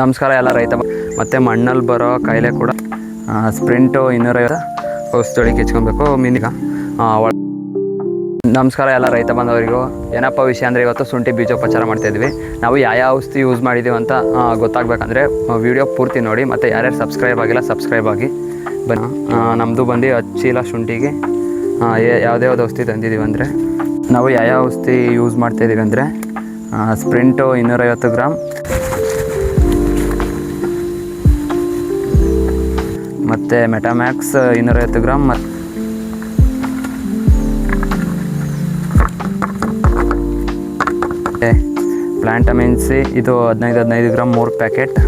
ನಮಸ್ಕಾರ ಎಲ್ಲ ರೈತ ಮತ್ತು ಮಣ್ಣಲ್ಲಿ ಬರೋ ಕಾಯಿಲೆ ಕೂಡ ಸ್ಪ್ರಿಂಟು 250 ಔಷಧಿ ಹೆಚ್ಕೊಬೇಕು ಮಿನಿಗ. ನಮಸ್ಕಾರ ಎಲ್ಲ ರೈತ ಬಂದವರಿಗೂ. ಏನಪ್ಪ ವಿಷಯ ಅಂದರೆ ಇವತ್ತು ಶುಂಠಿ ಬೀಜೋಪಚಾರ ಮಾಡ್ತಾಯಿದ್ವಿ. ನಾವು ಯಾವ ಔಷಧಿ ಯೂಸ್ ಮಾಡಿದ್ದೀವಿ ಅಂತ ಗೊತ್ತಾಗಬೇಕಂದ್ರೆ ವಿಡಿಯೋ ಪೂರ್ತಿ ನೋಡಿ. ಮತ್ತು ಯಾರ್ಯಾರು ಸಬ್ಸ್ಕ್ರೈಬ್ ಆಗಿಲ್ಲ ಸಬ್ಸ್ಕ್ರೈಬ್ ಆಗಿ ಬನ್ನಿ. ನಮ್ಮದು ಬಂದು 10 ಚೀಲ ಶುಂಠಿಗೆ ಯಾವುದೇ ಔಷಧಿ ತಂದಿದ್ದೀವಿ ಅಂದರೆ ನಾವು ಯಾವ ಔಷಧಿ ಯೂಸ್ ಮಾಡ್ತಾಯಿದ್ದೀವಿ ಅಂದರೆ ಸ್ಪ್ರಿಂಟು 250 ಗ್ರಾಮ್, ಮತ್ತು ಮೆಟಾಮ್ಯಾಕ್ಸ್ 250 ಗ್ರಾಮ್, ಮತ್ತು ಪ್ಲಾಂಟಮಿನ್ ಸಿ ಇದು 15 ಗ್ರಾಮ್ 3 ಪ್ಯಾಕೆಟ್,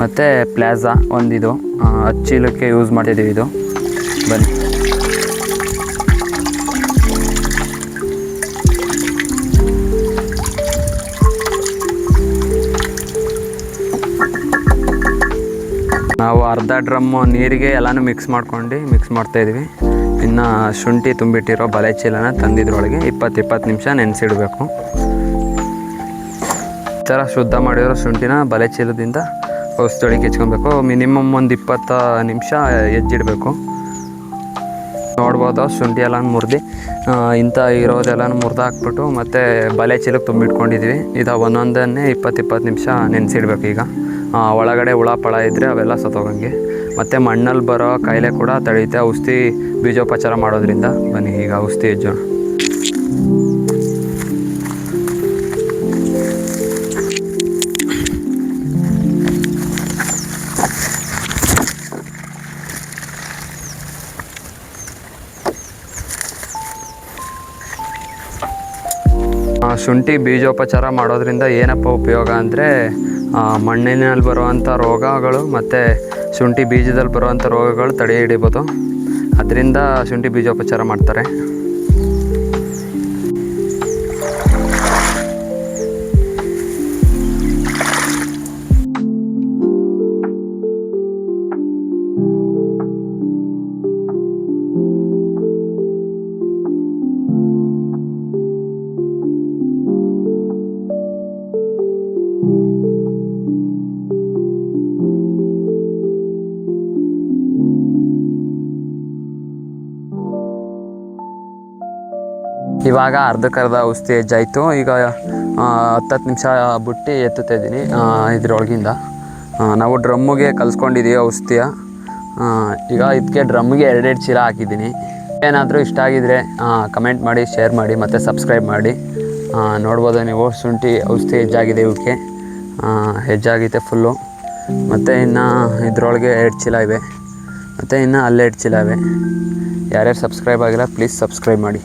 ಮತ್ತು ಪ್ಲಾಝಾ ಒಂದಿದು 10 ಚೀಲಕ್ಕೆ ಯೂಸ್ ಮಾಡಿದ್ದೀವಿ. ಇದು ಬನ್ನಿ. ನಾವು ಅರ್ಧ ಡ್ರಮ್ಮು ನೀರಿಗೆ ಎಲ್ಲನೂ ಮಿಕ್ಸ್ ಮಾಡ್ತಾಯಿದ್ವಿ. ಇನ್ನು ಶುಂಠಿ ತುಂಬಿಟ್ಟಿರೋ ಬಲೆ ಚೀಲನ ತಂದಿದ್ರೊಳಗೆ 20 ನಿಮಿಷ ನೆನೆಸಿಡಬೇಕು. ಈ ಥರ ಶುದ್ಧ ಮಾಡಿರೋ ಶುಂಠಿನ ಬಲೆ ಚೀಲದಿಂದ ಔಷಧಿ ಹೆಚ್ಕೊಬೇಕು. ಮಿನಿಮಮ್ ಒಂದು 20 ನಿಮಿಷ ಎಜ್ಜಿಡಬೇಕು. ನೋಡ್ಬೋದು ಶುಂಠಿ ಎಲ್ಲ ಮುರಿದು ಇಂಥ ಇರೋದೆಲ್ಲ ಮುರಿದು ಹಾಕ್ಬಿಟ್ಟು ಮತ್ತು ಬಲೆ ಚೀಲಕ್ಕೆ ತುಂಬಿಟ್ಕೊಂಡಿದ್ವಿ. ಇದು ಒಂದೊಂದನ್ನೇ 20 ನಿಮಿಷ ನೆನೆಸಿಡ್ಬೇಕು. ಈಗ ಒಳಗಡೆ ಹುಳ ಪಳ ಇದ್ದರೆ ಅವೆಲ್ಲ ಸತ್ತೋಗಂಗೆ. ಮತ್ತು ಮಣ್ಣಲ್ಲಿ ಬರೋ ಕಾಯಿಲೆ ಕೂಡ ತಡೆಯುತ್ತೆ ಔಷಧಿ ಬೀಜೋಪಚಾರ ಮಾಡೋದ್ರಿಂದ. ಬನ್ನಿ ಈಗ ಔಷಧಿ ಹೆಜ್ಜೋಣ. ಶುಂಠಿ ಬೀಜೋಪಚಾರ ಮಾಡೋದ್ರಿಂದ ಏನಪ್ಪ ಉಪಯೋಗ ಅಂದರೆ ಮಣ್ಣಿನಲ್ಲಿ ಬರುವಂಥ ರೋಗಗಳು ಮತ್ತು ಶುಂಠಿ ಬೀಜದಲ್ಲಿ ಬರುವಂಥ ರೋಗಗಳು ತಡೆ ಹಿಡಿಬೋದು. ಅದರಿಂದ ಶುಂಠಿ ಬೀಜೋಪಚಾರ ಮಾಡ್ತಾರೆ. ಇವಾಗ ಅರ್ಧಕ್ಕರ್ಧ ಔಷಧಿ ಹೆಜ್ಜಾಯಿತು. ಈಗ 10 ನಿಮಿಷ ಬಿಟ್ಟು ಎತ್ತುತ್ತಾ ಇದ್ದೀನಿ ಇದ್ರೊಳಗಿಂದ. ನಾವು ಡ್ರಮ್ಮಿಗೆ ಕಲಿಸ್ಕೊಂಡಿದ್ದೀವಿ ಔಷಧಿಯ. ಈಗ ಇದಕ್ಕೆ ಡ್ರಮ್ಮಿಗೆ 2 ಚೀಲ ಹಾಕಿದ್ದೀನಿ. ಏನಾದರೂ ಇಷ್ಟ ಆಗಿದರೆ ಕಮೆಂಟ್ ಮಾಡಿ, ಶೇರ್ ಮಾಡಿ ಮತ್ತು ಸಬ್ಸ್ಕ್ರೈಬ್ ಮಾಡಿ. ನೋಡ್ಬೋದು ನೀವು ಶುಂಠಿ ಔಷಧಿ ಹೆಜ್ಜಾಗಿದೆ. ಇವಕ್ಕೆ ಹೆಜ್ಜಾಗಿದೆ ಫುಲ್ಲು. ಮತ್ತು ಇನ್ನು ಇದರೊಳಗೆ 2 ಚೀಲ ಇವೆ. ಮತ್ತು ಇನ್ನು ಅಲ್ಲೇ 2 ಚೀಲ ಇವೆ. ಯಾರ್ಯಾರು ಸಬ್ಸ್ಕ್ರೈಬ್ ಆಗಿಲ್ಲ ಪ್ಲೀಸ್ ಸಬ್ಸ್ಕ್ರೈಬ್ ಮಾಡಿ.